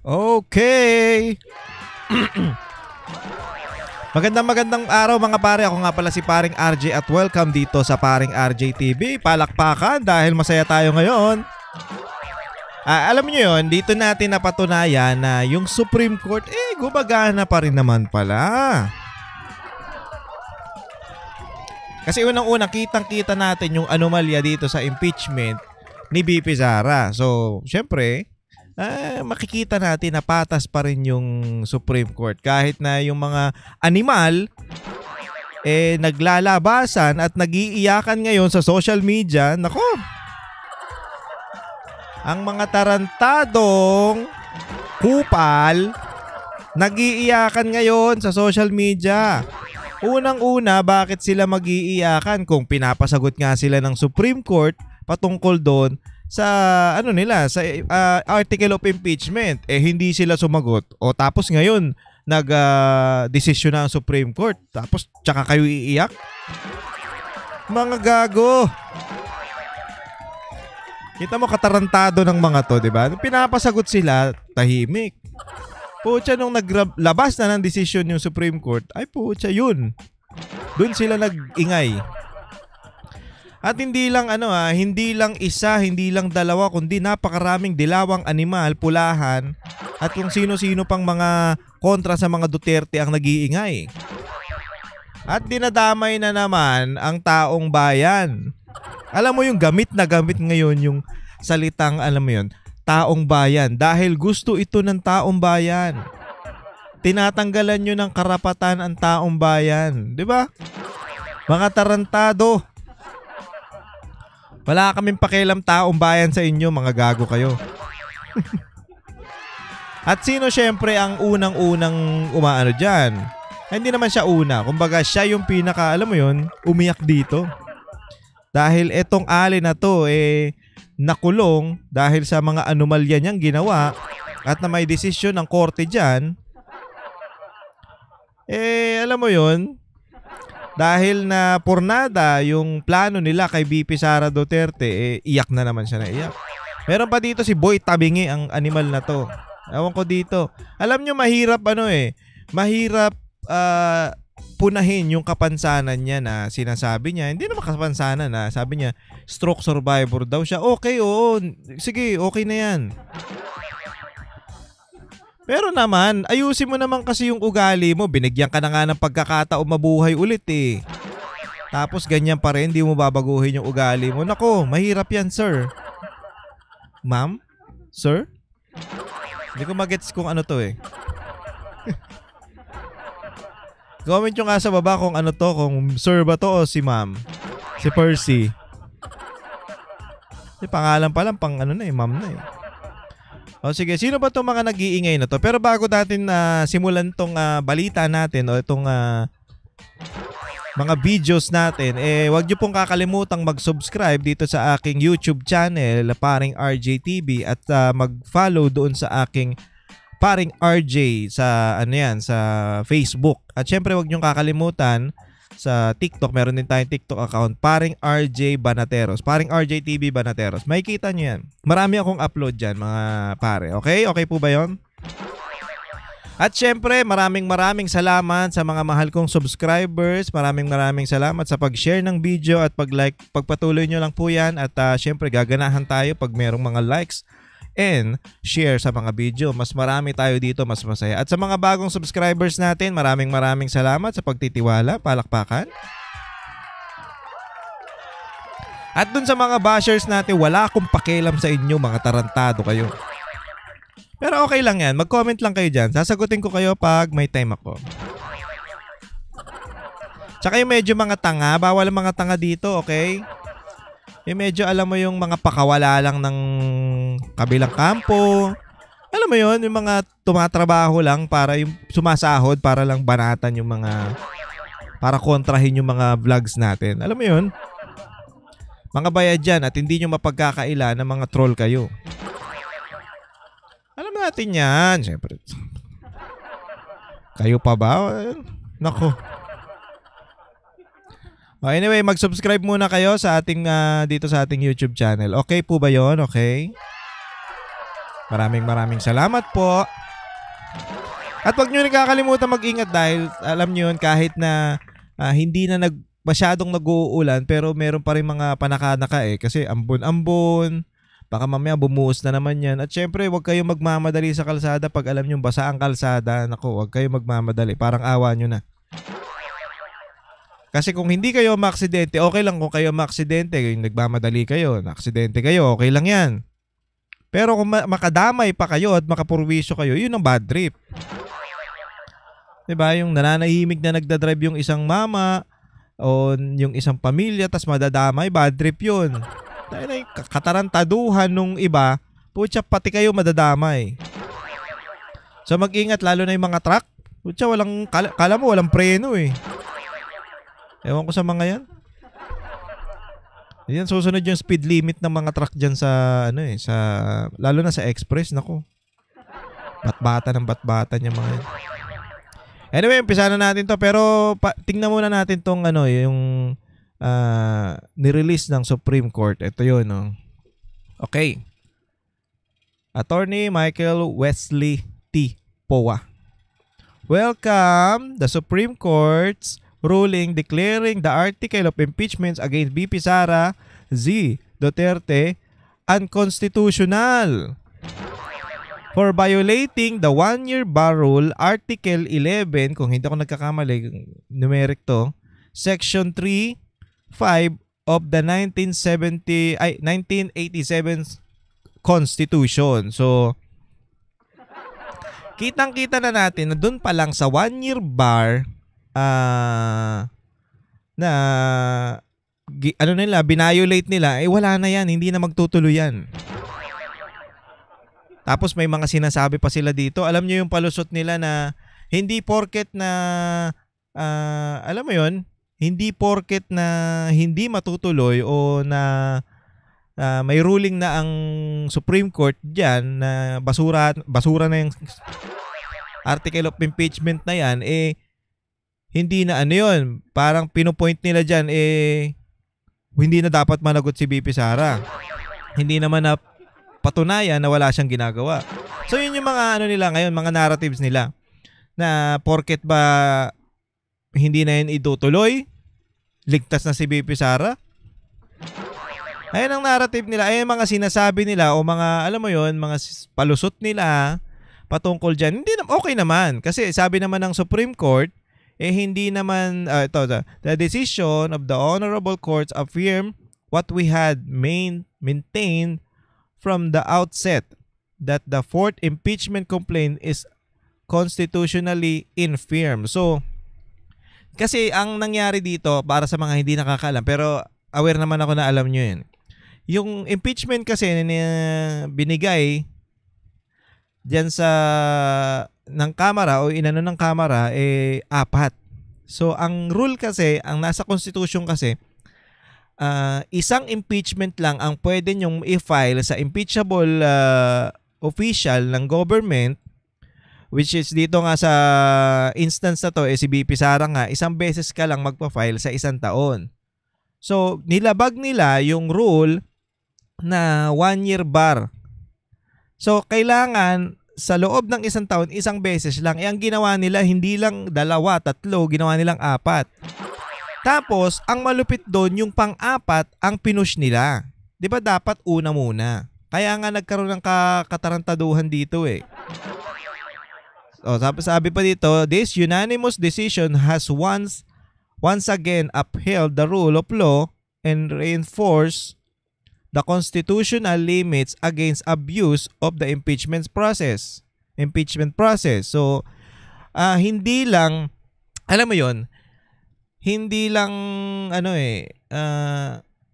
Okay. Magandang araw mga pare. Ako nga pala si Paring RJ at welcome dito sa Paring RJ TV. Palakpakan dahil masaya tayo ngayon. Alam niyo yon, dito natin napatunayan na yung Supreme Court gumagana pa rin naman pala. Kasi unang-una kitang-kita natin yung anomalya dito sa impeachment ni VP Sara. So, syempre, makikita natin na patas pa rin yung Supreme Court kahit na yung mga animal naglalabasan at nagiiyakan ngayon sa social media. Nako, ang mga tarantadong kupal nagiiyakan ngayon sa social media. Unang-una, bakit sila mag-iiyakan kung pinapasagot nga sila ng Supreme Court patungkol doon sa sa article of impeachment, hindi sila sumagot. O tapos ngayon desisyon na ang Supreme Court, tapos tsaka kayo iiyak? Mga gago. Kita mo katarantado ng mga to, 'di ba? Pinapasagot sila, tahimik. Pucha, nung naglabas na ng desisyon yung Supreme Court, ay pucha yun. Doon sila nag-ingay. At hindi lang hindi lang isa, hindi lang dalawa, kundi napakaraming dilawang animal, pulahan, at kung sino-sino pang mga kontra sa mga Duterte ang nag-iingay. At dinadamay na naman ang taong bayan. Alam mo yung gamit na gamit ngayon yung salitang, alam mo yun, taong bayan, dahil gusto ito ng taong bayan. Tinatanggalan nyo ng karapatan ang taong bayan, di ba? Mga tarantado. Wala kaming pakialam taong bayan sa inyo, mga gago kayo. At sino syempre ang unang-unang umaano dyan? Hindi naman siya una. Kumbaga siya yung pinaka, alam mo yun, umiyak dito. Dahil etong Ali na to nakulong dahil sa mga anomalya niyang ginawa at na may desisyon ng korte dyan. Alam mo yun, dahil na pornada yung plano nila kay VP Sara Duterte, iyak na naman siya na iyak. Meron pa dito si Boy Tabingi, ang animal na to. Ewan ko dito. Alam nyo, mahirap mahirap punahin yung kapansanan niya na sinasabi niya. Hindi naman kapansanan na sabi niya stroke survivor daw siya. Okay, oo. Sige, okay na yan. Pero naman, ayusin mo naman kasi yung ugali mo. Binigyan ka na nga ng pagkakataon mabuhay ulit Tapos ganyan pa rin, hindi mo babaguhin yung ugali mo. Nako, mahirap yan, sir. Ma'am? Sir? Hindi ko magets kung ano to Comment nyo nga sa baba kung ano to, kung sir ba to o si ma'am. Si Percy. Pangalan pa lang, pang ma'am na O sige, sino ba itong mga nag-iingay na to? Pero bago natin simulan tong balita natin o itong mga videos natin, wag nyo pong kakalimutang mag-subscribe dito sa aking YouTube channel, Paring RJ TV, at mag-follow doon sa aking Paring RJ sa sa Facebook. At syempre wag niyo kakalimutan sa TikTok, meron din tayong TikTok account, Paring RJ Banateros, Paring RJ TV Banateros. Makikita niyo yan. Marami akong upload diyan, mga pare. Okay? Okay po ba 'yon? At syempre, maraming salamat sa mga mahal kong subscribers. Maraming salamat sa pag-share ng video at pag-like. Pagpatuloy nyo lang po yan. At syempre, gaganahan tayo pag merong mga likes and share sa mga video. Mas marami tayo dito, mas masaya. At sa mga bagong subscribers natin, maraming salamat sa pagtitiwala. Palakpakan. At dun sa mga bashers natin, wala akong pakialam sa inyo, mga tarantado kayo. Pero okay lang yan, mag-comment lang kayo dyan. Sasagutin ko kayo pag may time ako. Tsaka yung medyo mga tanga, bawal ang mga tanga dito, okay? Yung medyo alam mo yung mga pakawala lang ng kabilang kampo. Alam mo yun, yung mga tumatrabaho lang para yung sumasahod para lang banatan yung mga, para kontrahin yung mga vlogs natin. Alam mo yun? Mga bayad dyan at hindi nyo mapagkakaila ng mga troll kayo. Alam natin yan, syempre. Kayo pa ba? Nako. Anyway, mag-subscribe muna kayo sa ating dito sa ating YouTube channel. Okay po ba 'yon? Okay? Maraming salamat po. At wag nyo nakakalimutan mag-ingat dahil alam nyo yun, kahit na hindi na masyadong nag-uulan pero meron pa rin mga panaka-naka kasi ambon-ambon. Baka mamaya bumuhos na naman yan. At syempre, wag kayong magmamadali sa kalsada pag alam nyo basa ang kalsada. Naku, wag kayong magmamadali. Parang awa nyo na. Kasi kung hindi kayo maaksidente, okay lang kung kayo maaksidente. Yung nagmamadali kayo, naaksidente kayo, okay lang yan. Pero kung makadamay pa kayo at makapurwisyo kayo, yun ang bad trip. Diba? Yung nananahimik na nagdadrive yung isang mama o yung isang pamilya tas madadamay, bad trip yun. Dahil na yung katarantaduhan nung iba, putya pati kayo madadamay. So mag-ingat lalo na yung mga truck. Putya kala mo walang preno eh. Ewan ko sa mga yan. Yan, susunod yung speed limit ng mga truck dyan sa, lalo na sa express, nako. Batbata yung mga yan. Anyway, umpisa na natin to, pero tingnan muna natin tong, yung nirelease ng Supreme Court. Ito yun, no? Okay. Attorney Michael Wesley T. Powa. Welcome the Supreme Court's ruling declaring the article of impeachment against VP Sara Z. Duterte unconstitutional for violating the one-year bar rule, Article 11, kung hindi ako nagkakamali, numeric to, Section 3.5 of the 1987 Constitution. So, kitang-kita na natin na doon pa lang sa one-year bar, binayolate nila, wala na yan, hindi na magtutuloy yan. Tapos may mga sinasabi pa sila dito, alam nyo yung palusot nila na hindi porket na alam mo yun, hindi porket na hindi matutuloy o na may ruling na ang Supreme Court dyan na basura na yung article of impeachment na yan, hindi na yun. Parang pinopoint nila dyan, hindi na dapat managot si VP Sara. Hindi naman na patunayan na wala siyang ginagawa. So yun yung mga nila ngayon, mga narratives nila. Na porket ba hindi na yun itutuloy, ligtas na si VP Sara. Ayun ang narrative nila, ayun mga sinasabi nila o mga, alam mo yun, mga palusot nila patungkol dyan. Hindi naman, okay naman. Kasi sabi naman ng Supreme Court, hindi naman, the decision of the honorable courts affirm what we had maintained from the outset, that the fourth impeachment complaint is constitutionally infirm. So, kasi ang nangyari dito, para sa mga hindi nakakaalam, pero aware naman ako na alam nyo yun. Yung impeachment kasi na binigay dyan ng Kamara o inano ng Kamara 4. So ang rule kasi, ang nasa Constitution kasi, isang impeachment lang ang pwede nyong i-file sa impeachable official ng government, which is dito nga sa instance na to, si VP Sara nga, isang beses ka lang magpa-file sa isang taon. So nilabag nila yung rule na 1-year bar. So kailangan sa loob ng isang taon, isang beses lang. Ang ginawa nila, hindi lang 2, 3, ginawa nilang 4. Tapos, ang malupit doon, yung pang-4, ang pinush nila. Di ba dapat una muna? Kaya nga nagkaroon ng katarantaduhan dito So, sabi pa dito, this unanimous decision has once again upheld the rule of law and reinforced the constitutional limits against abuse of the impeachment process. So, hindi lang, alam mo yon, hindi lang,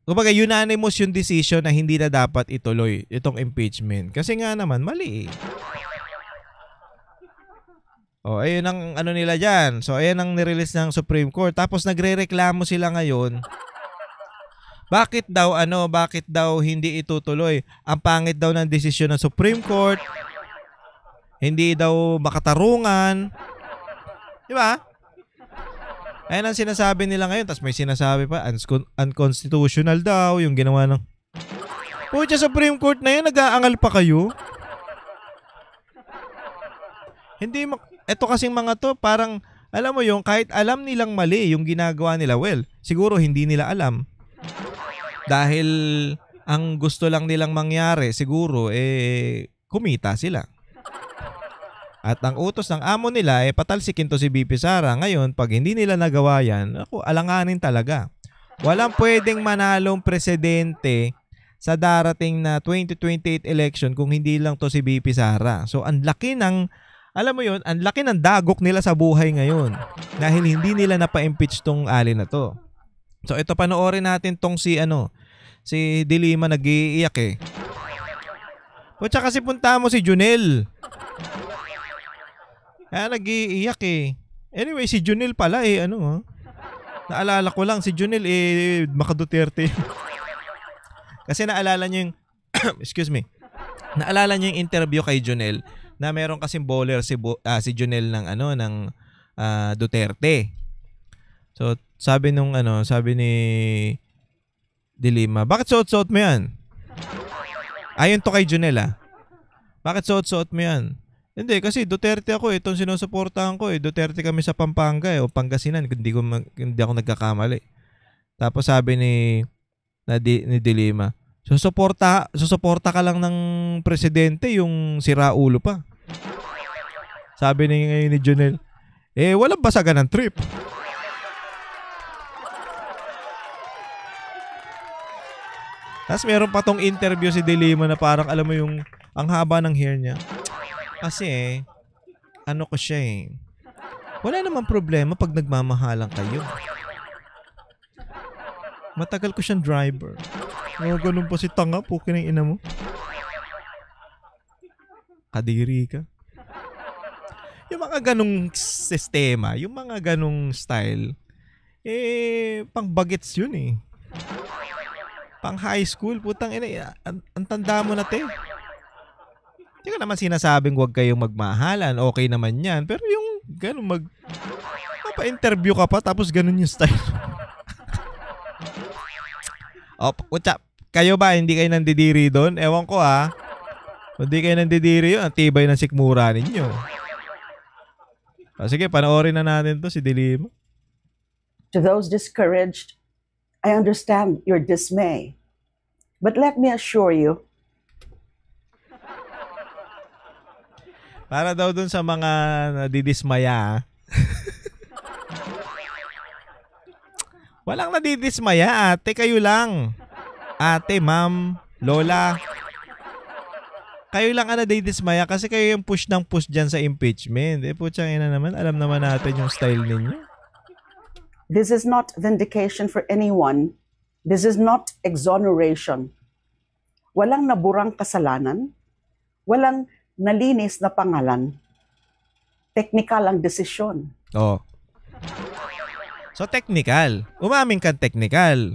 kumbaga unanimous yung decision na hindi na dapat ituloy itong impeachment. Kasi nga naman, mali. Ayun ang nila dyan. So, ayun ang nirelease ng Supreme Court. Tapos, nagre-reklamo sila ngayon. Bakit daw hindi itutuloy? Ang pangit daw ng desisyon ng Supreme Court. Hindi daw makatarungan. Di ba? Ayun ang sinasabi nila ngayon. Tapos may sinasabi pa, unconstitutional daw yung ginawa ng... Pucha, Supreme Court na yun, nag-aangal pa kayo? Eto kasing mga to, parang, alam mo yung kahit alam nilang mali yung ginagawa nila, well, siguro hindi nila alam. Dahil ang gusto lang nilang mangyari, siguro, kumita sila. At ang utos ng amo nila, patalsikin to si BP Sara. Ngayon, pag hindi nila nagawa yan, alanganin talaga. Walang pwedeng manalong presidente sa darating na 2028 election kung hindi lang to si BP Sara. So, ang laki ng, alam mo yun, ang laki ng dagok nila sa buhay ngayon dahil hindi nila napa-impeach tong alin na to. So, ito panoorin natin tong si De Lima nag-iiyak eh. O tsaka kasi punta mo si Junel. Kaya nag-iiyak eh. Anyway, si Junel pala naalala ko lang, si Junel Maka Duterte. Kasi naalala niyo yung excuse me. Naalala niyo yung interview kay Junel na meron kasing bowler si Junel ng Duterte. So, sabi ni De Lima, bakit suot-suot mo yan? Ayon to kay Junel Bakit suot-suot mo yan? Hindi, kasi Duterte ako itong sinusuportahan ko Duterte kami sa Pampanga o Pangasinan, hindi ako nagkakamali. Tapos sabi ni De Lima, susuporta ka lang ng presidente, yung siraulo pa. Sabi ni Junel, walang basagan ng trip. Tapos meron pa tong interview si De Lima na parang alam mo yung ang haba ng hair niya. Kasi ko siya wala namang problema pag nagmamahalan kayo. Matagal ko siyang driver. Ganun pa si tanga, pukin ng ina mo. Kadiri ka. Yung mga ganong sistema, yung mga ganong style, pang bagets yun Pang high school, putang ina, ang tanda mo na Hindi ko naman sinasabing huwag kayong magmahalan, okay naman yan. Pero yung ganun mapa-interview ka pa tapos ganun yung style. Kutsa, kayo ba hindi kayo nandidiri doon? Ewan ko Hindi kayo nandidiri yun, ang tibay ng sikmura ninyo. Sige, panoorin na natin to si De Lima. To those discouraged, I understand your dismay. But let me assure you, para daw dun sa mga nadidismaya. Walang nadidismaya, ate. Kayo lang. Ate, ma'am, lola. Kayo lang ang nadidismaya kasi kayo yung push ng push dyan sa impeachment. Putsang ina naman, alam naman natin yung style ninyo. This is not vindication for anyone. This is not exoneration. Walang naburang kasalanan. Walang nalinis na pangalan. Technical ang desisyon. So technical. Umaming kang technical.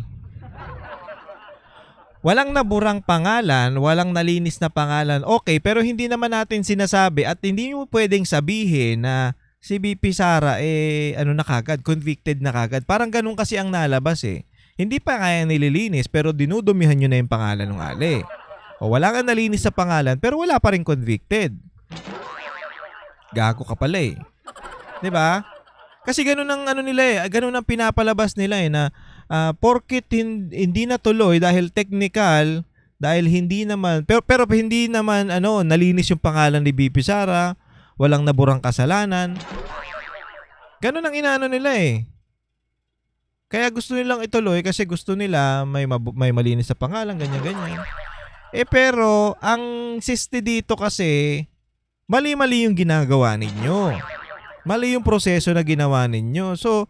Walang naburang pangalan, walang nalinis na pangalan. Okay, pero hindi naman natin sinasabi at hindi mo pwedeng sabihin na si BP Sara na kagad, convicted na kagad. Parang ganun kasi ang nalabas Hindi pa kaya nililinis pero dinudumihan nyo na yung pangalan ng ali. O wala kang nalinis sa pangalan pero wala pa rin convicted. Gago ka pala 'Di ba? Kasi ganun ang nila ganun ang pinapalabas nila na porket hindi na tuloy dahil technical, dahil hindi naman pero hindi naman nalinis yung pangalan ni BP Sara, walang naburang kasalanan. Ganun ang inaano nila Kaya gusto nilang ituloy kasi gusto nila may malinis sa pangalan, ganyan. Pero ang siste dito kasi mali-mali yung ginagawa ninyo. Mali yung proseso na ginawa ninyo. So,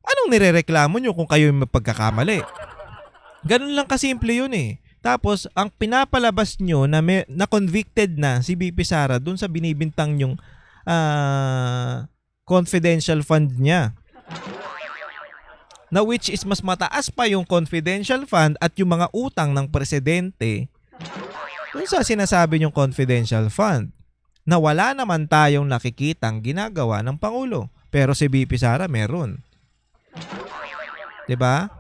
anong nirereklamo nyo kung kayo yung mapagkakamali? Ganun lang kasimple yun Tapos, ang pinapalabas nyo na convicted na si BP Sara dun sa binibintang yung confidential fund niya. Na which is mas mataas pa yung confidential fund at yung mga utang ng presidente dun sa sinasabi yung confidential fund. Na wala naman tayong nakikitang ginagawa ng Pangulo. Pero si BP Sara meron. 'Di ba?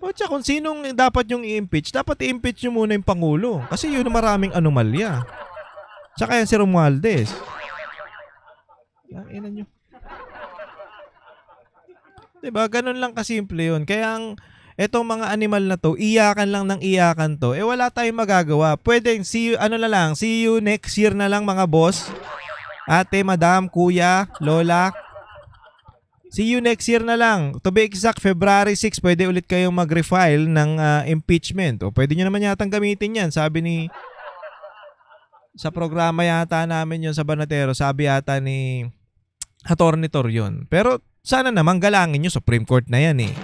O tsaka kung sinong dapat yung i-impeach, dapat i-impeach nyo muna yung Pangulo. Kasi yun maraming anomalya. Tsaka yan si Romualdez. Ina nyo. Diba? Ganun lang kasimple yun. Kaya etong mga animal na to, iyakan lang ng iyakan to, wala tayong magagawa. Pwede, see you next year na lang mga boss. Ate, madam, kuya, lola. See you next year na lang. To be exact, February 6, pwede ulit kayong mag-refile ng impeachment. O pwede nyo naman yatang gamitin yan. Sabi sa programa yata namin yun sa Banatero, sabi yata ni Atty. Tor yun. Pero sana naman galangin nyo, Supreme Court na yan eh.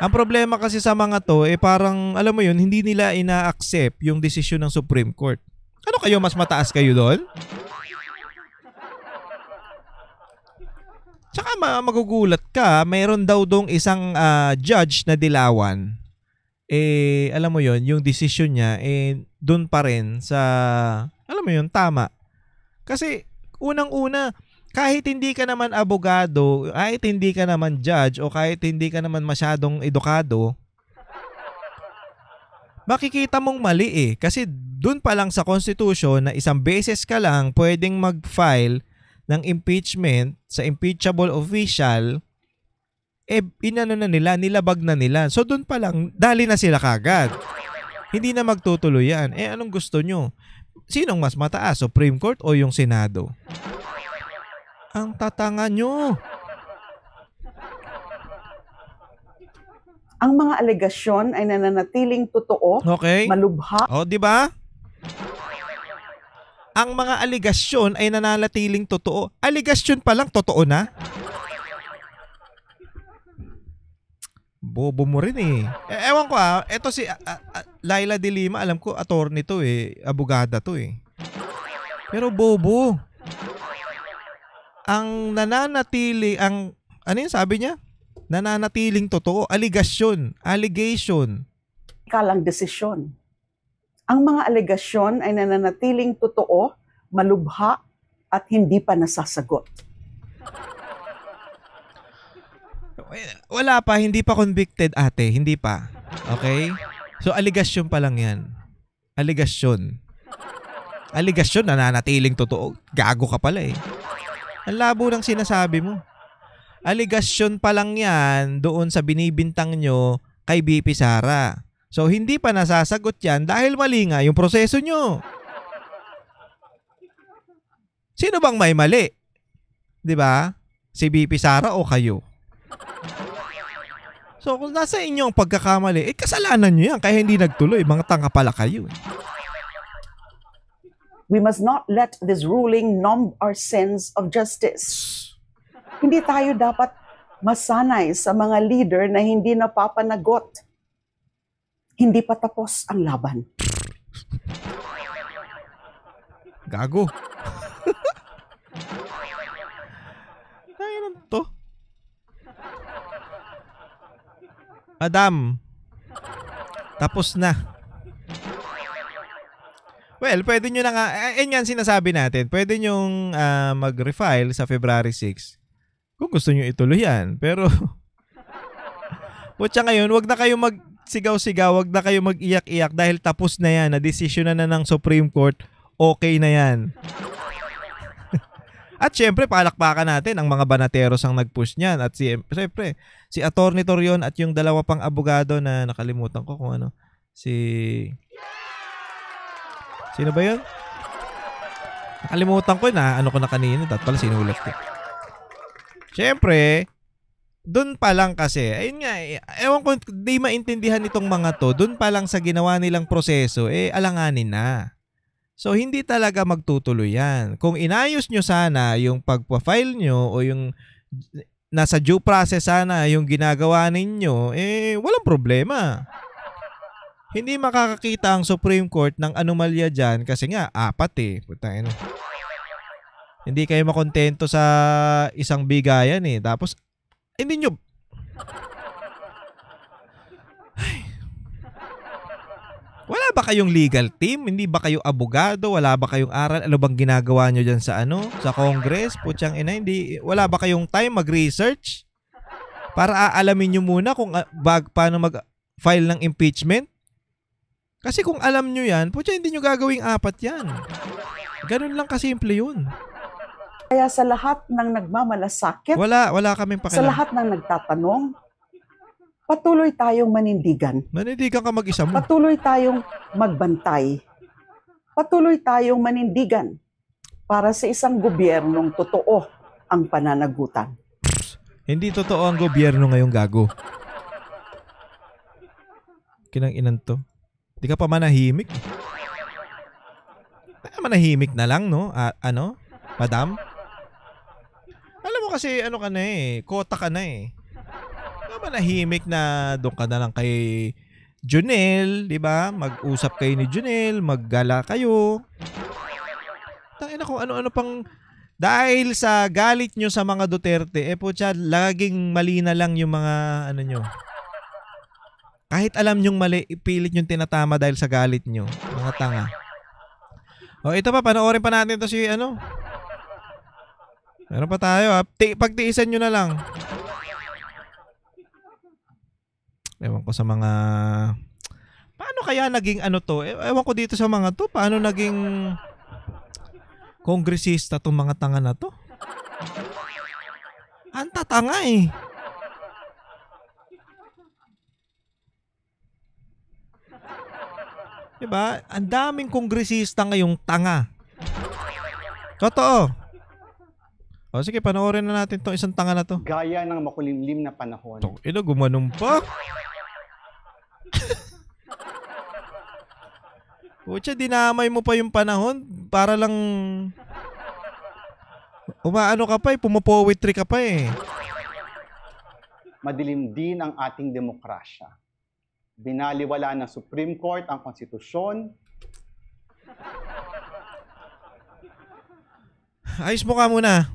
Ang problema kasi sa mga to, parang, alam mo yun, hindi nila ina-accept yung desisyon ng Supreme Court. Ano kayo, mas mataas kayo doon? Tsaka magugulat ka, mayroon daw dong isang judge na dilawan. Alam mo yun, yung desisyon niya, doon pa rin sa, alam mo yun, tama. Kasi, unang-una, kahit hindi ka naman abogado, kahit hindi ka naman judge, o kahit hindi ka naman masyadong edukado, makikita mong mali eh. Kasi dun pa lang sa Constitution na isang beses ka lang pwedeng mag-file ng impeachment sa impeachable official, inano na nila, nilabag na nila. So dun pa lang, dali na sila kagad. Hindi na magtutuloy yan. Anong gusto nyo? Sinong mas mataas? Supreme Court o yung Senado? Ang tatanga nyo. Ang mga alegasyon ay nananatiling totoo, okay, malubha. O, di ba? Ang mga alegasyon ay nananatiling totoo. Alegasyon pa lang, totoo na? Bobo mo rin eh. Ewan ko eto si Laila de Lima, alam ko attorney to abogada to Pero bobo. Ang nananatili, ano yung sabi niya? Nananatiling totoo. Allegation. Kalang desisyon. Ang mga alegasyon ay nananatiling totoo, malubha, at hindi pa nasasagot. Wala pa, hindi pa convicted ate, hindi pa. Okay? So, allegation pa lang yan. Allegation, nananatiling totoo. Gago ka pala Ang labo ng sinasabi mo. Allegation pa lang yan doon sa binibintang nyo kay BP Sara. So, hindi pa nasasagot yan dahil mali nga yung proseso nyo. Sino bang may mali? Diba? Si BP Sara o kayo? So, kung nasa inyo ang pagkakamali, kasalanan nyo yan kaya hindi nagtuloy. Mga tanga pala kayo We must not let this ruling numb our sense of justice. Hindi tayo dapat masanay sa mga leader na hindi napapanagot. Hindi pa tapos ang laban. Gago. Ay, to? Madam, tapos na. Well, pwede nyo na nga, yan sinasabi natin, pwede nyong mag-refile sa February 6 kung gusto nyo ituloy yan. Pero, putya ngayon, wag na kayo magsigaw-sigaw, wag na kayo mag-iyak-iyak dahil tapos na yan, na-desisyon na ng Supreme Court, okay na yan. At syempre, palakpakan natin ang mga banateros ang nag-push niyan. At syempre, si Atty. Tor yun at yung dalawa pang abogado na nakalimutan ko kung ano, Sino ba yun? Nakalimutan ko ano ko na kanina. Dapat pala sinulat ko. Siyempre, dun pa lang kasi, ayun nga, ewan ko, di maintindihan itong mga to, dun pa lang sa ginawa nilang proseso, alanganin na. So, hindi talaga magtutuloy yan. Kung inayos nyo sana yung pagpa-file nyo o yung nasa due process sana yung ginagawa ninyo, walang problema. Hindi makakakita ang Supreme Court ng anomalya dyan kasi nga, 4 Putang ina. Hindi kayo makontento sa isang bigayan Tapos, hindi nyo... Wala ba kayong legal team? Hindi ba kayo abogado? Wala ba kayong aral? Ano bang ginagawa nyo dyan sa Sa Congress? Putyang ina, wala ba kayong time mag-research? Para aalamin nyo muna kung paano mag-file ng impeachment? Kasi kung alam nyo yan, putya, hindi nyo gagawing 4 yan. Ganun lang kasimple yun. Kaya sa lahat ng nagmamalasakit, Wala kaming sa pakialam. lahat ng nagtatanong, patuloy tayong manindigan. Manindigan ka mag-isa mo. Patuloy tayong magbantay. Patuloy tayong manindigan para sa isang gobyernong totoo ang pananagutan. Hindi totoo ang gobyerno ngayong gago. Kinang inan to. Di ka pa manahimik. Manahimik na lang, no? Ano? Madam? Alam mo kasi ano ka na eh. Kota ka na eh. Manahimik na doon ka na lang kay Junel, di ba? Mag-usap kayo ni Junel, maggala kayo. Tangina ko ano-ano pang dahil sa galit nyo sa mga Duterte, putya, laging mali na lang yung mga ano nyo. Kahit alam nyong mali, ipilit yung tinatama dahil sa galit nyo. Mga tanga. O ito pa, panoorin pa natin to si ano. Meron pa tayo ha. Pagtiisan nyo na lang. Ewan ko sa mga... Paano kaya naging ano to? Ewan ko dito sa mga to. Paano naging kongresista tong mga tanga na to? Ang tatanga eh. Diba? Ang daming kongresista ngayong tanga. Totoo. O sige, panoorin na natin tong isang tanga na to. Gaya ng makulimlim na panahon. Ito, gumanong pa. Pucha, dinamay mo pa yung panahon para lang umaano ka pa eh, pumopoetry ka pa eh. Madilim din ang ating demokrasya. Binaliwala ng Supreme Court ang konstitusyon. Ayos mo ka muna.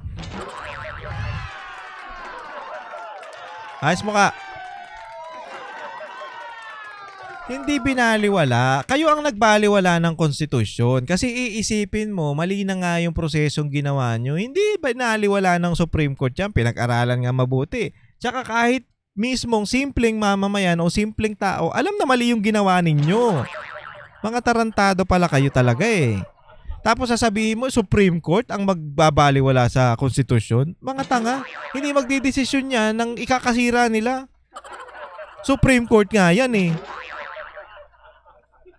Ayos mo ka. Hindi binaliwala. Kayo ang nagbaliwala ng konstitusyon. Kasi iisipin mo, mali na nga yung prosesong ginawa nyo. Hindi binaliwala ng Supreme Court yan. Pinag-aralan nga mabuti. Tsaka kahit mismong simpleng mamamayan o simpleng tao, alam na mali yung ginawa ninyo. Mga tarantado pala kayo talaga eh. Tapos sasabihin mo, Supreme Court ang magbabaliwala sa konstitusyon. Mga tanga. Hindi magdidesisyon yan ng ikakasira nila. Supreme Court nga yan eh.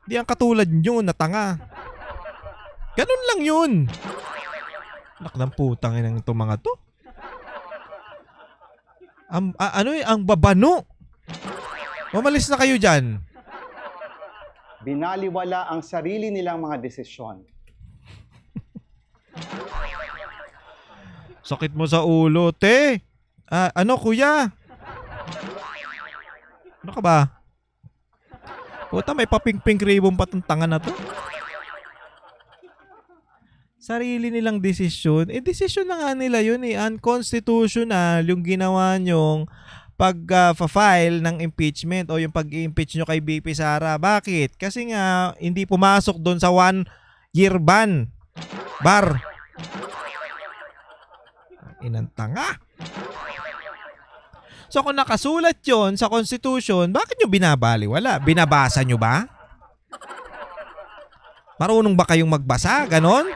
Di ang katulad nyo na tanga. Ganun lang yun. Anak ng putang inang itong mga to. Ang babano. Mamalis na kayo dyan. Binaliwala ang sarili nilang mga desisyon. Sakit mo sa ulo, te. Ano, kuya? Ano ka ba? Puta, may paping-pink ribbon pa tong tanga na to. Sarili nilang desisyon. Desisyon na nga nila yun eh. Unconstitutional yung ginawa nyong pag-file ng impeachment o yung pag-impeach nyo kay BP Sara. Bakit? Kasi nga, hindi pumasok doon sa 1-year ban. Bar. Inang tanga. So kung nakasulat yon sa Constitution, bakit nyo binabaliwala? Binabasa nyo ba? Marunong ba kayong magbasa? Ganon?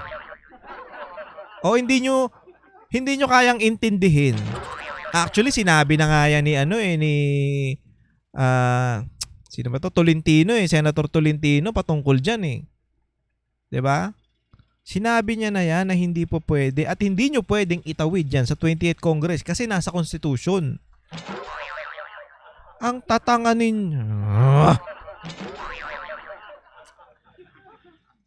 O hindi nyo kayang intindihin? Actually, sinabi na nga yan ni sino ba to? Tolentino eh. Senator Tolentino patungkol dyan eh. 'Di ba? Sinabi niya na yan na hindi po pwede at hindi nyo pwedeng itawid yan sa 28th Congress kasi nasa Constitution. Ang tatanga ninyo.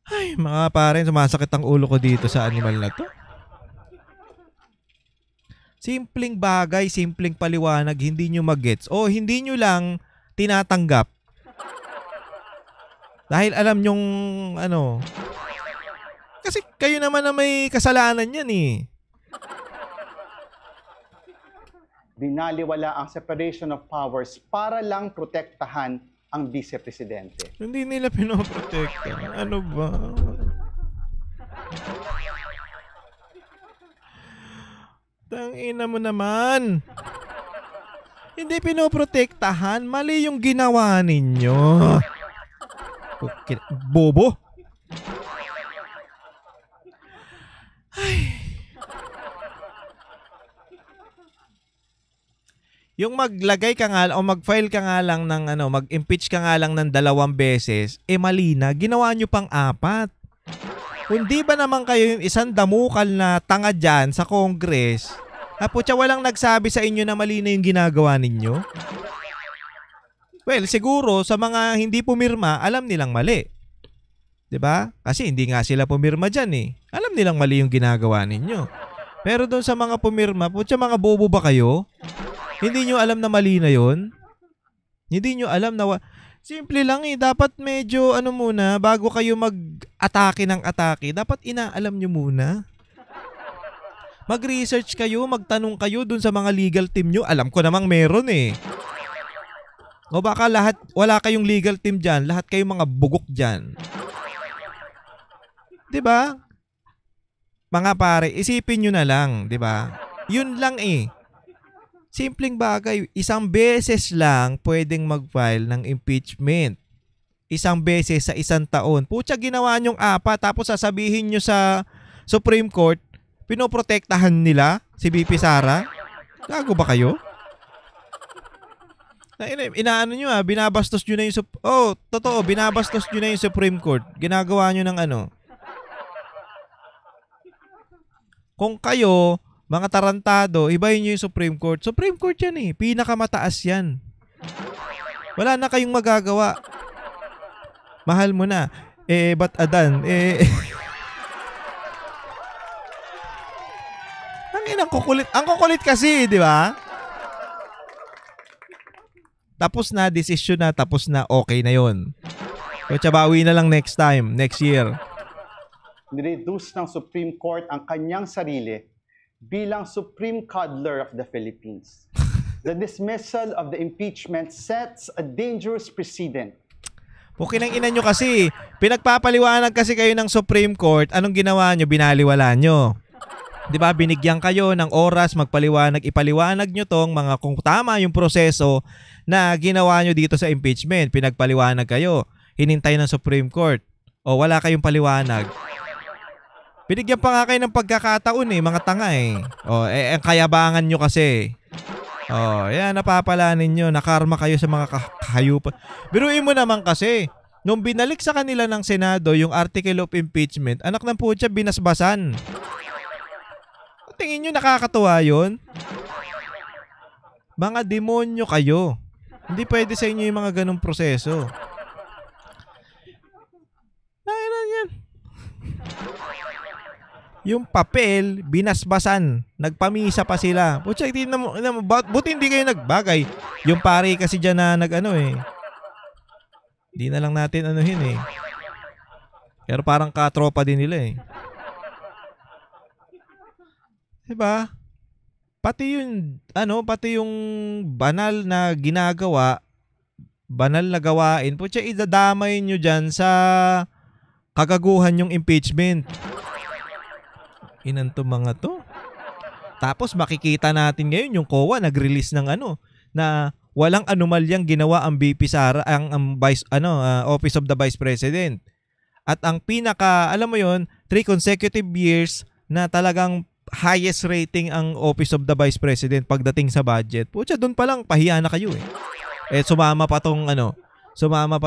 Ay, mga pare, sumasakit ang ulo ko dito sa animal na to. Simpleng bagay, simpleng paliwanag, hindi nyo mag-gets o hindi nyo lang tinatanggap. Dahil alam nyong ano, kasi kayo naman na may kasalanan yan eh. Binaliwala ang separation of powers para lang protektahan ang vice-presidente. Hindi nila pinoprotekta. Ano ba? Tangina mo naman. Hindi pinoprotektahan. Mali yung ginawa ninyo. Bobo. Ay. Yung maglagay ka nga o mag-file ka nga lang ng mag-impeach ka nga lang ng 2 beses, mali na. Ginawa nyo pang 4. Hindi ba naman kayo yung isang damukal na tanga dyan sa Congress? Putya, walang nagsabi sa inyo na mali na yung ginagawa ninyo? Well, siguro sa mga hindi pumirma, alam nilang mali. 'Di ba? Kasi hindi nga sila pumirma dyan eh. Alam nilang mali yung ginagawa ninyo. Pero doon sa mga pumirma, putya, mga bobo ba kayo? Hindi nyo alam na mali na yon? Hindi nyo alam na... Simple lang eh. Dapat medyo muna, bago kayo mag-atake ng atake, dapat inaalam nyo muna. Mag-research kayo, magtanong kayo dun sa mga legal team nyo. Alam ko namang meron eh. O baka wala kayong legal team dyan, lahat kayong mga bugok dyan. Diba? Mga pare, isipin nyo na lang, diba? Yun lang eh. Simpleng bagay, 1 beses lang pwedeng mag-file ng impeachment. 1 beses sa 1 taon. Putya, ginawa nyong 4, tapos sasabihin nyo sa Supreme Court, pinoprotektahan nila si VP Sara? Gago ba kayo? Inaano nyo binabastos nyo na yung totoo, binabastos nyo na yung Supreme Court. Ginagawa nyo ng Kung kayo, mga tarantado, ibahin nyo yung Supreme Court. Supreme Court yan eh. Pinakamataas yan. Wala na kayong magagawa. Mahal mo na. Ba't adan? Ang kukulit. Ang kukulit kasi, di ba? Tapos na, desisyon na, tapos na, okay na yon. So, bawi na lang next time, next year. Nireduce ng Supreme Court ang kanyang sarili bilang Supreme Coddler of the Philippines. The dismissal of the impeachment sets a dangerous precedent. Pukin ang ina nyo kasi. Pinagpapaliwanag kasi kayo ng Supreme Court. Anong ginawa nyo? Binaliwala nyo. Diba? Binigyan kayo ng oras magpaliwanag. Ipaliwanag nyo tong mga kung tama yung proseso na ginawa nyo dito sa impeachment. Pinagpaliwanag kayo. Hinintay ng Supreme Court. O wala kayong paliwanag. Binigyan pa nga kayo ng pagkakataon mga tanga eh. Ang kayabangan nyo kasi. Yan, napapala ninyo. Nakarma kayo sa mga kahayupan. Biruin mo naman kasi, nung binalik sa kanila ng Senado yung article of impeachment, anak ng putya, binasbasan. Tingin nyo nakakatuwa yun? Mga demonyo kayo. Hindi pwede sa inyo yung mga ganong proseso. Nakailan yan. Yung papel, binasbasan. Nagpamisa pa sila. Putya, buti hindi kayo nagbagay. Yung pare kasi dyan na Hindi na lang natin Pero parang katropa din nila Diba? Pati yung banal na ginagawa, banal na gawain, putya, idadamay nyo dyan sa kagaguhan yung impeachment. Inanto mga to. Tapos makikita natin ngayon yung COA nag-release ng na walang anomalyang ginawa ang VP Sara, ang Office of the Vice President. At ang alam mo yon, 3 consecutive years na talagang highest rating ang Office of the Vice President pagdating sa budget. Putya, doon pa lang pahiya na kayo sumama pa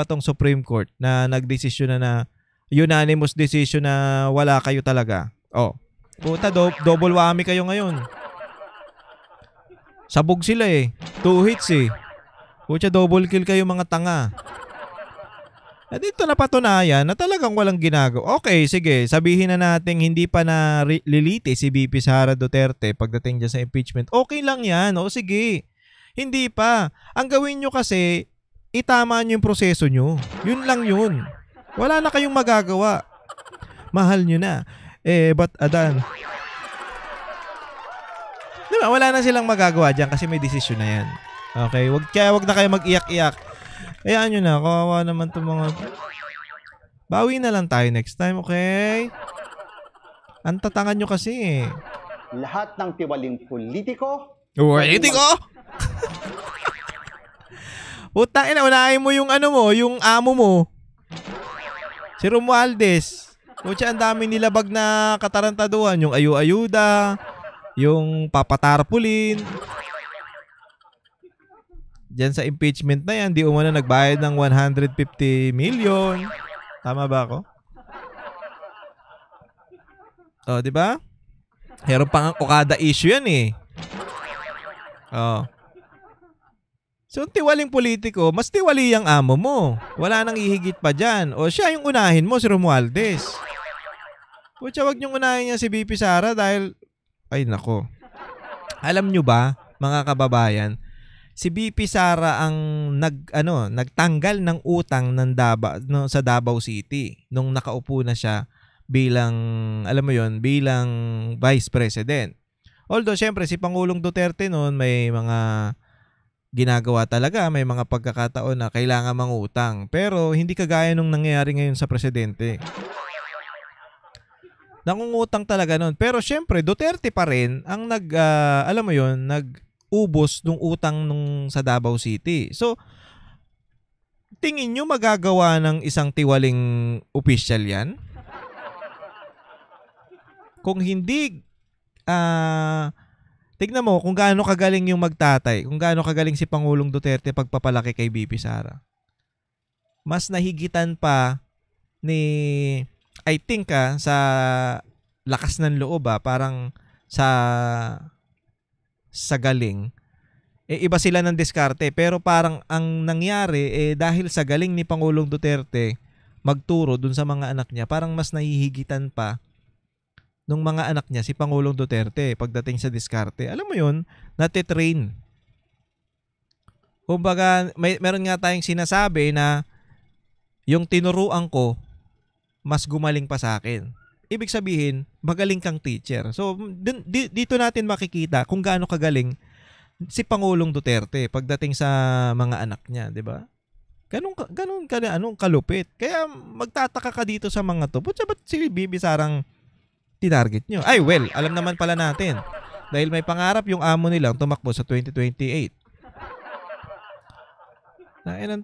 tong Supreme Court na nagdesisyon na unanimous decision na wala kayo talaga. Puta, double whammy kayo ngayon. Sabog sila 2 hits Pucha, double kill kayo mga tanga. At dito napatunayan na talagang walang ginagawa. Okay, sige, sabihin na natin hindi pa na liliti si VP Sara Duterte pagdating dyan sa impeachment. Okay lang yan. Sige. Hindi pa. Ang gawin nyo kasi, itama nyo yung proseso nyo. Yun lang yun. Wala na kayong magagawa. Mahal nyo na. But adan. Diba, wala na silang magagawa dyan kasi may desisyon na yan. Okay, wag na kayo mag-iyak-iyak. Hayaan nyo na, kawawa naman itong mga... Bawi na lang tayo next time, okay? Ang tatangan nyo kasi Lahat ng tiwaling politiko... Politiko? Putang ina, unahin mo yung yung amo mo. Si Romualdez. Kutya, ang dami nilabag na katarantaduhan. Yung ayu-ayuda, yung papatarpulin. Diyan sa impeachment na yan, di umano nagbayad ng 150 million. Tama ba ako? Oh, di ba? Meron pang Okada issue yan eh. Oh. So, tiwaling politiko, mas tiwali ang amo mo. Wala nang ihigit pa dyan. O siya yung unahin mo, si Romualdez. Kutsa, wag niyong unahin niya si BP Sara dahil, ay nako. Alam nyo ba, mga kababayan, si BP Sara ang nagtanggal ng utang ng sa Davao City nung nakaupo na siya bilang, alam mo yon, bilang Vice President. Although, syempre, si Pangulong Duterte noon may mga ginagawa talaga, may mga pagkakataon na kailangan mangutang. Pero hindi kagaya nung nangyayari ngayon sa presidente. Nangungutang talaga noon. Pero syempre, Duterte pa rin ang alam mo yon, nag-ubos ng utang nung sa Davao City. So, tingin nyo magagawa ng isang tiwaling opisyal yan? Kung hindi, tignan mo kung gaano kagaling yung magtatay, kung gaano kagaling si Pangulong Duterte pagpapalaki kay BP Sara. Mas nahigitan pa ni, I think sa lakas ng loob parang sa galing, iba sila ng diskarte. Pero parang ang nangyari, dahil sa galing ni Pangulong Duterte magturo dun sa mga anak niya, parang mas nahihigitan pa nung mga anak niya si Pangulong Duterte pagdating sa diskarte. Alam mo yun, natitrain. Kumbaga, meron nga tayong sinasabi na yung tinuruan ko, mas gumaling pa sa akin. Ibig sabihin, magaling kang teacher. So, dito natin makikita kung gaano kagaling si Pangulong Duterte pagdating sa mga anak niya, di ba? Ganun kalupit. Kaya magtataka ka dito sa mga to. Putya, ba't si Bibi Sarang tinarget nyo? Ay, well, alam naman pala natin. Dahil may pangarap yung amo nilang tumakbo sa 2028.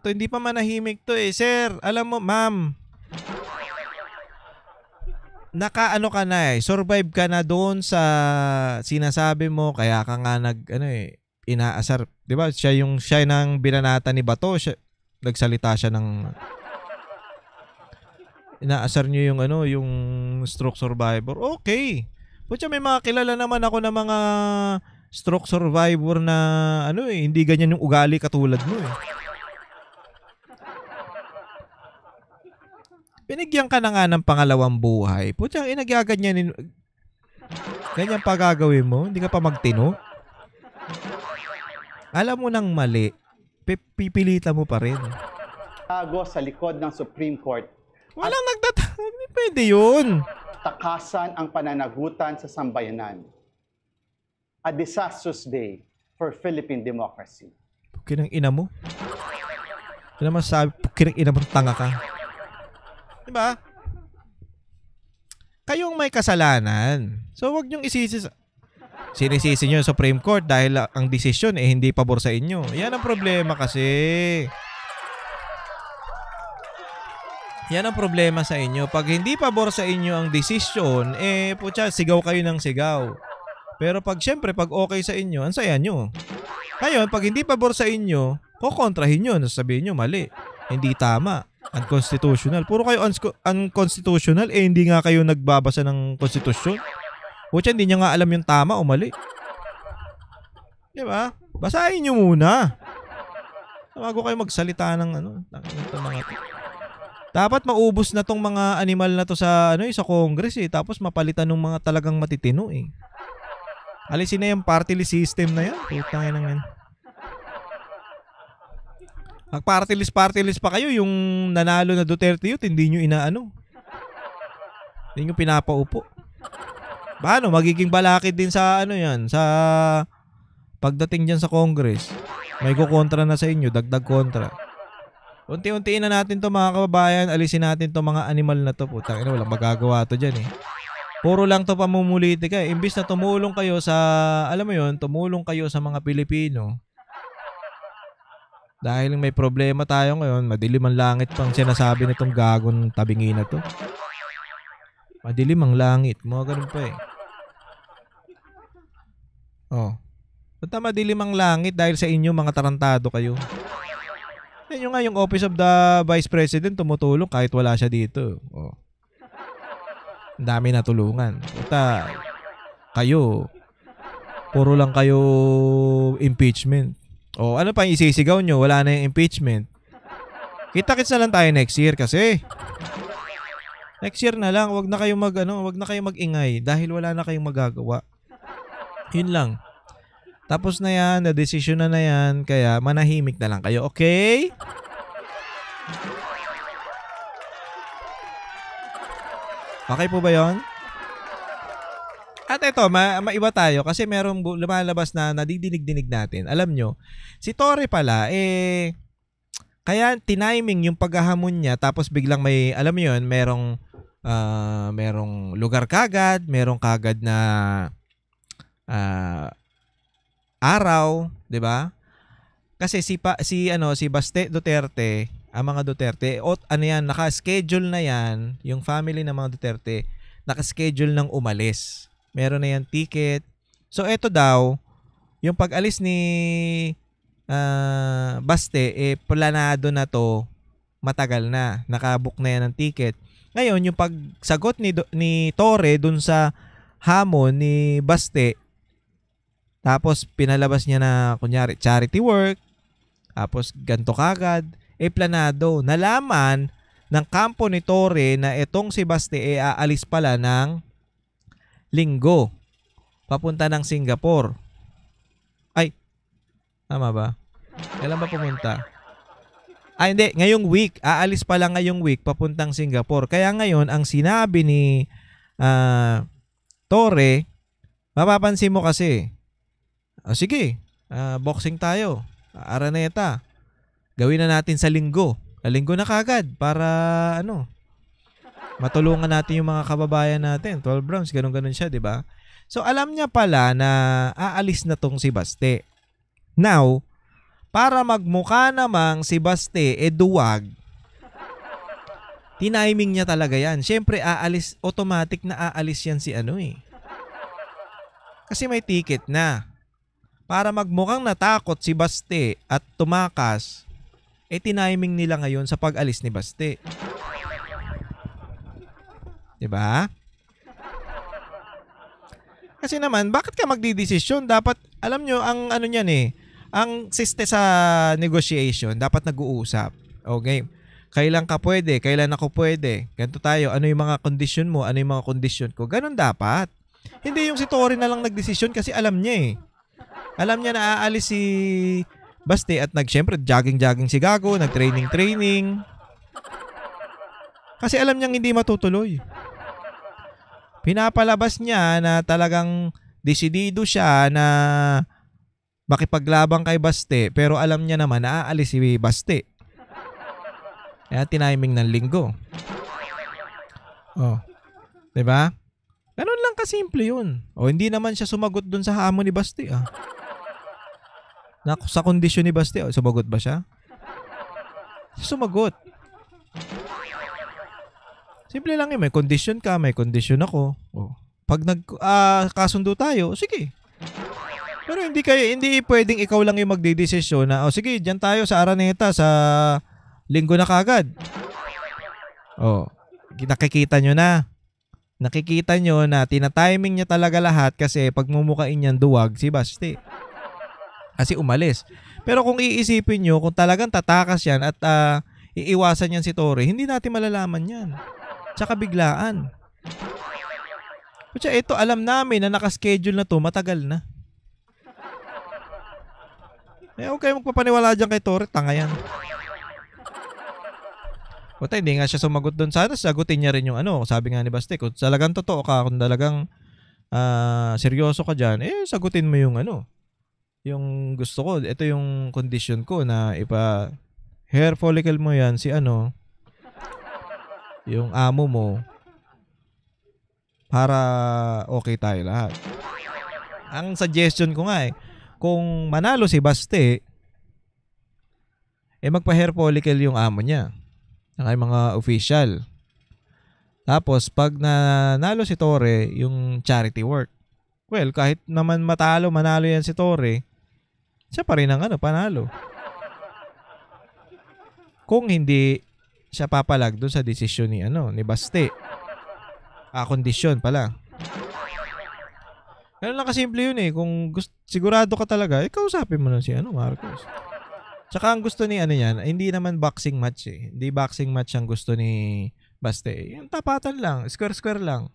Hindi pa manahimik to eh. Sir, alam mo, ma'am, nakaano ka na survive ka na doon sa sinasabi mo, kaya ka nga inaasar. Diba? Siya ng binanata ni Bato, nagsalita siya ng inaasar niyo yung stroke survivor. Okay. Putya, may mga kilala naman ako na mga stroke survivor na hindi ganyan yung ugali katulad mo eh. Binigyan ka na nga ng pangalawang buhay. Putya, ganyan pa gagawin mo? Hindi ka pa magtino? Alam mo nang mali, pipilitan mo pa rin. Tago sa likod ng Supreme Court. Walang hindi pwede yun. Takasan ang pananagutan sa sambayanan. A disastrous day for Philippine democracy. Pukinang ina mo. Ano naman sabi, pukinang ina mo, tanga ka. Diba? Kayong may kasalanan. So, wag niyong sinisisi nyo sa Supreme Court dahil ang desisyon hindi pabor sa inyo. Yan ang problema kasi. Yan ang problema sa inyo. Pag hindi pabor sa inyo ang desisyon, putya, sigaw kayo ng sigaw. Pero syempre, pag okay sa inyo, ang saya nyo. Ngayon, pag hindi pabor sa inyo, kukontrahin nyo. Sabihin nyo, mali. Hindi tama. Unconstitutional. Puro kayo unconstitutional, hindi nga kayo nagbabasa ng konstitusyon. Putya, hindi nyo nga alam yung tama o mali. Diba? Basahin nyo muna. Bago kayo magsalita ng dapat maubos na tong mga animal na to sa sa Congress Tapos mapalitan ng mga talagang matitino Alisin na yung party list system na yan. Putang ina yan. Mag-party list pa kayo, yung nanalo na Duterte Youth, hindi nyo hindi nyo pinapaupo. Paano? Magiging balakid din sa sa pagdating dyan sa Congress. May kukontra na sa inyo, dagdag kontra. Unti-untiin na natin to mga kababayan, alisin natin to mga animal na to. Putang ina, walang magagawa to dyan Puro lang to pamumulitika. Imbis na tumulong kayo sa, tumulong kayo sa mga Pilipino. Dahil may problema tayo ngayon, madilim ang langit pang sinasabi nitong gagon tabingi na to. Madilim ang langit, mga ganun pa Basta madilim ang langit dahil sa inyo, mga tarantado kayo. Yan nga yung Office of the Vice President tumutulong kahit wala siya dito. Oh. Ang dami natulungan. Basta kayo, puro lang kayo impeachment. O ano pa yung isisigaw nyo? Wala na yung impeachment. Kita-kits na lang tayo next year kasi. Next year na lang, wag na kayong mag-ingay dahil wala na kayong magagawa. Yun lang. Tapos na yan, na-decision na yan, kaya manahimik na lang kayo, okay? Okay po ba yon? At ito, maiba tayo kasi merong lumalabas na nadidinig-dinig natin. Alam nyo, si Torre pala, kaya tiniming yung paghahamon niya tapos biglang may, alam mo yun, merong lugar kagad, merong kagad na araw, 'di ba? Kasi si Baste Duterte, ang mga Duterte, naka-schedule na yan, yung family ng mga Duterte, naka-schedule ng umalis. Meron na yan ticket. So eto daw, yung pag-alis ni Baste, planado na to, matagal na, nakabook na yan ng ticket. Ngayon, yung pagsagot ni Torre dun sa hamon ni Baste, tapos pinalabas niya na kunyari charity work, tapos ganto kagad, planado. Nalaman ng kampo ni Torre na itong si Baste aalis pala ng Linggo papunta ng Singapore. Ay, tama ba? Kailan ba pumunta? Hindi, ngayong week. Aalis pala ngayong week papuntang Singapore. Kaya ngayon, ang sinabi ni Torre, mapapansin mo kasi, sige, boxing tayo. Araneta. Gawin na natin sa Linggo. Linggo na kagad para matulungan natin yung mga kababayan natin. 12 rounds, ganun-ganun siya, di ba? So, alam niya pala na aalis na tong si Baste. Now, para magmukha namang si Baste duwag, tiniming niya talaga yan. Siyempre, automatic na aalis yan si Kasi may ticket na. Para magmukhang natakot si Baste at tumakas, tiniming nila ngayon sa pag-alis ni Baste. Diba? Kasi naman, bakit ka magdidesisyon? Dapat, alam nyo, ang niyan ang siste sa negotiation, dapat nag-uusap. Okay? Kailan ka pwede? Kailan ako pwede? Ganito tayo. Ano yung mga condition mo? Ano yung mga condition ko? Ganon dapat. Hindi yung si Torre na lang nagdesisyon kasi alam niya Alam niya na aalis si Baste at siyempre jogging si Gago, nag-training. Kasi alam niyang hindi matutuloy. Pinapalabas niya na talagang desidido siya na makipaglabang kay Baste pero alam niya naman na aalis si Baste. Kaya tiniming ng Linggo. Oh. 'Di ba? Ganun lang kasimple yun. O hindi naman siya sumagot dun sa hamon ni Baste sa kondisyon ni Baste, sumagot ba siya? Sumagot. Simple lang yun. May kondisyon ka, may kondisyon ako. Pag kasundo tayo, sige. Pero hindi pwedeng ikaw lang yung magdidesisyon na, sige, dyan tayo sa Araneta sa Linggo na kagad. Nakikita nyo na. Nakikita nyo na tinatiming niya talaga lahat kasi pagmumukain niyan duwag si Baste. Kasi umalis. Pero kung iisipin nyo, kung talagang tatakas yan at iiwasan yan si Torre, hindi natin malalaman yan. Tsaka biglaan. Kutsa, ito alam namin na nakaschedule na to, matagal na. Okay, magpapaniwala dyan kay Torre, tanga yan. Kutsa, hindi nga siya sumagot doon. Sana sagutin niya rin yung sabi nga ni Baste, kung talagang totoo ka, kung talagang seryoso ka dyan, sagutin mo yung yung gusto ko, ito yung condition ko na hair follicle mo yan si yung amo mo para okay tayo lahat. Ang suggestion ko nga kung manalo si Baste, magpa-hair follicle yung amo niya. Ang mga official. Tapos, pag nanalo si Torre, yung charity work. Well, kahit naman manalo yan si Torre, siya pa rin ang panalo. Kung hindi siya papalag doon sa desisyon ni Baste. Kondisyon pala. Ganun lang kasimple yun Kung sigurado ka talaga, kausapin mo na si Marcos. Tsaka ang gusto ni yan, hindi naman boxing match Hindi boxing match ang gusto ni Baste. Yung tapatan lang, square-square lang.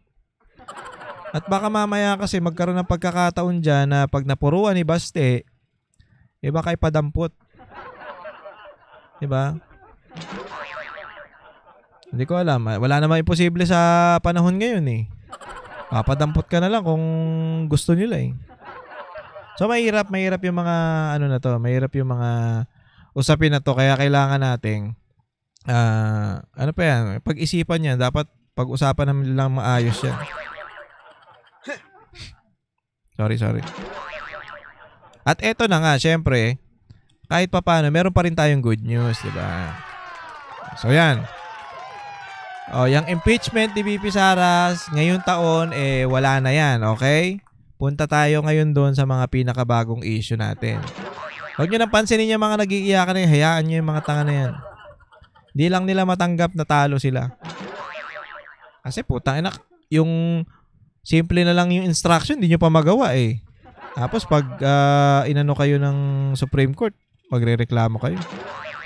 At baka mamaya kasi magkaroon ng pagkakataon dyan na pag napuruan ni Baste, baka ipadampot. Diba? Hindi ko alam. Wala namang imposible sa panahon ngayon Papadampot ka na lang kung gusto nila So mahirap yung mga mahirap yung mga usapin na to, kaya kailangan nating pag-isipan yan, dapat pag-usapan naman lang maayos yan. Sorry. At eto na nga, syempre, kahit papaano, meron pa rin tayong good news, diba? So yan. Yung impeachment ni VP Sara ngayong taon, wala na yan, okay? Punta tayo ngayon doon sa mga pinakabagong issue natin. Huwag nyo nang pansinin yung mga nag-iiyakan na hayaan nyo yung mga tanga na yan. Hindi lang nila matanggap na talo sila. Kasi putang ina, yung simple na lang yung instruction, hindi nyo pa magawa Tapos pag inano kayo ng Supreme Court, magre-reklamo kayo.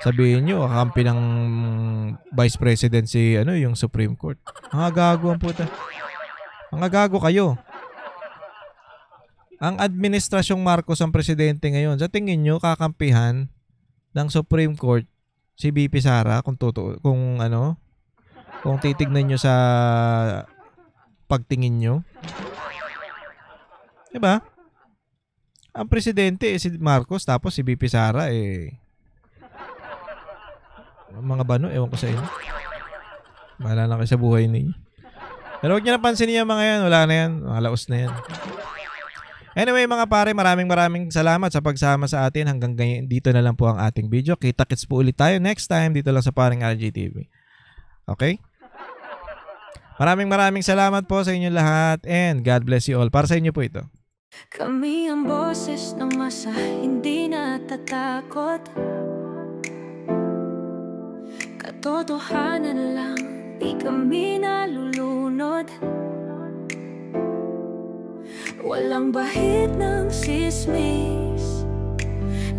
Sabihin nyo, kakampi ng Vice President yung Supreme Court. Mga gago ang puta. Mga gago kayo. Ang administrasyong Marcos ang presidente ngayon. Sa tingin nyo, kakampihan ng Supreme Court si VP Sara kung titignan nyo sa pagtingin nyo. Diba? Ang presidente si Marcos, tapos si VP Sara mga bano, ewan ko sa inyo. Bahala na kayo sa buhay ninyo. Pero huwag nyo napansin yung mga yan. Wala na yan. Mga laos na yan. Anyway mga pare, maraming salamat sa pagsama sa atin. Hanggang dito na lang po ang ating video. Kita-kits po ulit tayo next time dito lang sa Paring RJ TV. Okay? Maraming salamat po sa inyo lahat. And God bless you all. Para sa inyo po ito. Kami ang boses ng masa, hindi natatakot. Katotohanan lang, di kami nalulunod. Walang bahid ng sismis,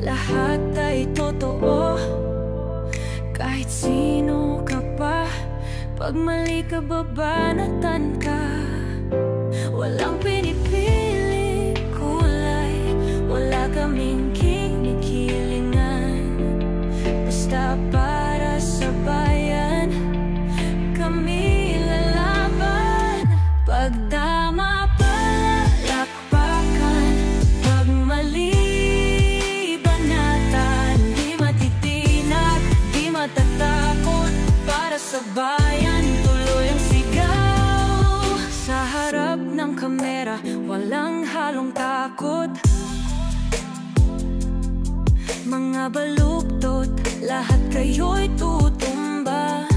lahat ay totoo. Kahit sino ka pa, pag mali ka babanatan ka. Walang pinipili kulay, wala kaming kinikilingan. Basta para sa bayan, kami lalaban. Pag tama palakpakan, pag mali banatan. Di matitinag, di matatakot, para sa bayan tuloy ang sigaw. Sa harap ng kamera, walang halong takot. Mga baluktot, lahat kayo'y tutumba.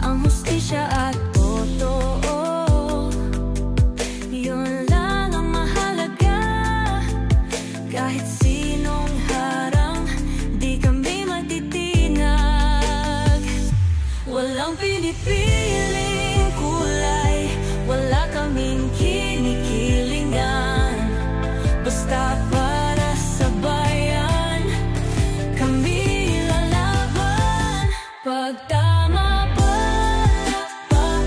Ang hustisya at totoo, yun lang ang mahalaga. Kahit sinong harang, di kami matitinag. Walang pinipiling kulay, wala kaming kinikilingan. Basta para sa bayan, kami lalaban. Pag tama palakpakan,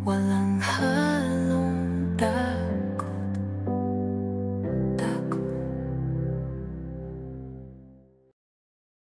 walang